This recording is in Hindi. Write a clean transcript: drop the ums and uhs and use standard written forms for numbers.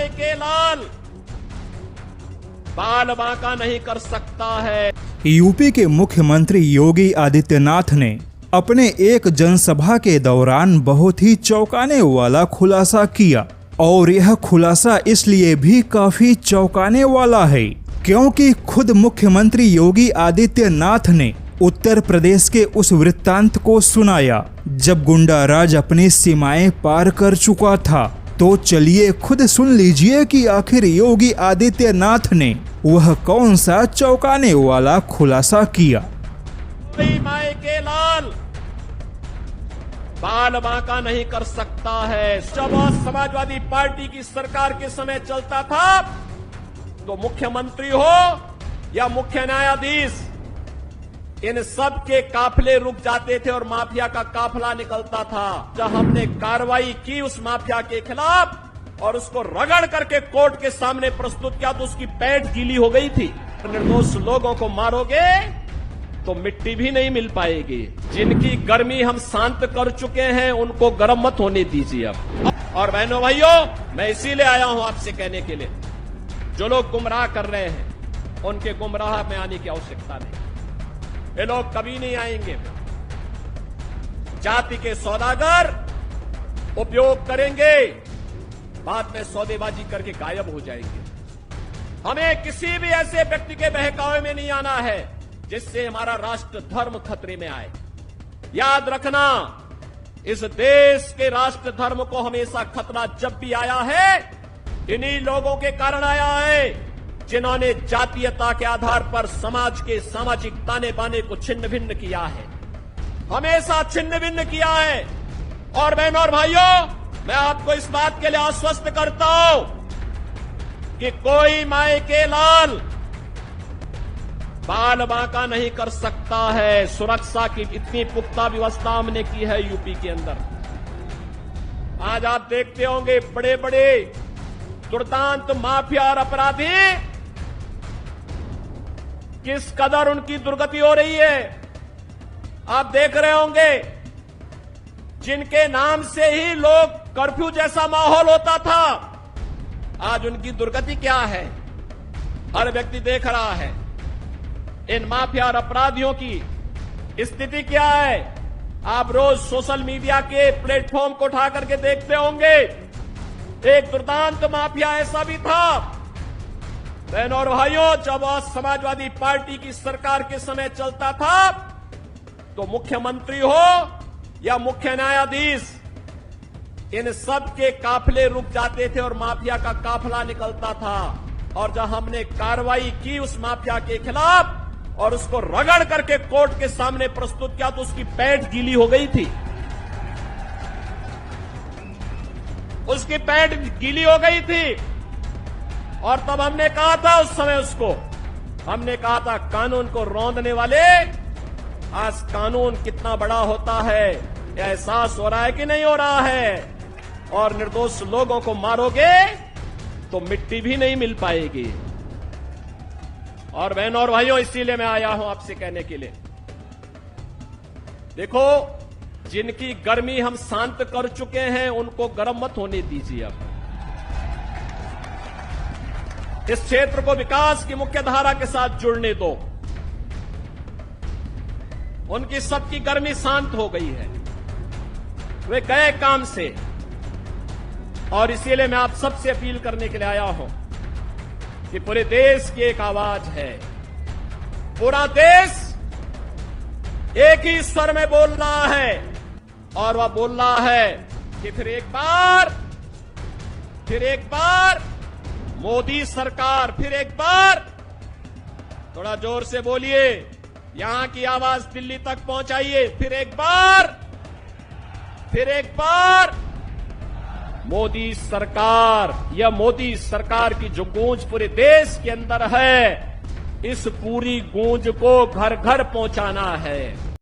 माए के लाल बाल बांका नहीं कर सकता है। यूपी के मुख्यमंत्री योगी आदित्यनाथ ने अपने एक जनसभा के दौरान बहुत ही चौंकाने वाला खुलासा किया और यह खुलासा इसलिए भी काफी चौंकाने वाला है क्योंकि खुद मुख्यमंत्री योगी आदित्यनाथ ने उत्तर प्रदेश के उस वृत्तांत को सुनाया जब गुंडा राज अपनी सीमाएं पार कर चुका था। तो चलिए खुद सुन लीजिए कि आखिर योगी आदित्यनाथ ने वह कौन सा चौंकाने वाला खुलासा किया। कोई माए के लाल बाल बांका नहीं कर सकता है। जब समाजवादी पार्टी की सरकार के समय चलता था तो मुख्यमंत्री हो या मुख्य न्यायाधीश, इन सब के काफिले रुक जाते थे और माफिया का काफिला निकलता था। जब हमने कार्रवाई की उस माफिया के खिलाफ और उसको रगड़ करके कोर्ट के सामने प्रस्तुत किया तो उसकी पैंट गीली हो गई थी। निर्दोष लोगों को मारोगे तो मिट्टी भी नहीं मिल पाएगी। जिनकी गर्मी हम शांत कर चुके हैं उनको गर्म मत होने दीजिए अब। और बहनों भाइयों, मैं इसीलिए आया हूं आपसे कहने के लिए, जो लोग गुमराह कर रहे हैं उनके गुमराह में आने की आवश्यकता नहीं। ये लोग कभी नहीं आएंगे। जाति के सौदागर उपयोग करेंगे, बाद में सौदेबाजी करके गायब हो जाएंगे। हमें किसी भी ऐसे व्यक्ति के बहकावे में नहीं आना है जिससे हमारा राष्ट्र धर्म खतरे में आए। याद रखना, इस देश के राष्ट्र धर्म को हमेशा खतरा जब भी आया है इन्हीं लोगों के कारण आया है जिन्होंने जातीयता के आधार पर समाज के सामाजिक ताने बाने को छिन्न भिन्न किया है, हमेशा छिन्न भिन्न किया है। और बहनों और भाइयों, मैं आपको इस बात के लिए आश्वस्त करता हूं कि कोई माए के लाल बाल बांका नहीं कर सकता है। सुरक्षा की इतनी पुख्ता व्यवस्था हमने की है यूपी के अंदर। आज आप देखते होंगे बड़े बड़े दुर्दांत माफिया और अपराधी किस कदर उनकी दुर्गति हो रही है। आप देख रहे होंगे जिनके नाम से ही लोग कर्फ्यू जैसा माहौल होता था, आज उनकी दुर्गति क्या है हर व्यक्ति देख रहा है। इन माफिया और अपराधियों की स्थिति क्या है आप रोज सोशल मीडिया के प्लेटफॉर्म को उठा करके देखते होंगे। एक दुर्दांत माफिया ऐसा भी था। बहनों और भाइयों, जब समाजवादी पार्टी की सरकार के समय चलता था तो मुख्यमंत्री हो या मुख्य न्यायाधीश, इन सब के काफिले रुक जाते थे और माफिया का काफिला निकलता था। और जब हमने कार्रवाई की उस माफिया के खिलाफ और उसको रगड़ करके कोर्ट के सामने प्रस्तुत किया तो उसकी पैंट गीली हो गई थी। उसकी पैंट गीली हो गई थी। और तब हमने कहा था उस समय उसको, हमने कहा था कानून को रौंदने वाले, आज कानून कितना बड़ा होता है यह एहसास हो रहा है कि नहीं हो रहा है। और निर्दोष लोगों को मारोगे तो मिट्टी भी नहीं मिल पाएगी। और बहनों और भाइयों, इसीलिए मैं आया हूं आपसे कहने के लिए, देखो जिनकी गर्मी हम शांत कर चुके हैं उनको गर्म मत होने दीजिए। अब इस क्षेत्र को विकास की मुख्य धारा के साथ जुड़ने दो। उनकी सबकी गर्मी शांत हो गई है, वे गए काम से। और इसीलिए मैं आप सबसे अपील करने के लिए आया हूं कि पूरे देश की एक आवाज है, पूरा देश एक ही स्वर में बोल रहा है। और वह बोल रहा है कि फिर एक बार मोदी सरकार, फिर एक बार, थोड़ा जोर से बोलिए, यहां की आवाज दिल्ली तक पहुंचाइए। फिर एक बार मोदी सरकार, यह मोदी सरकार की जो गूंज पूरे देश के अंदर है, इस पूरी गूंज को घर घर पहुंचाना है।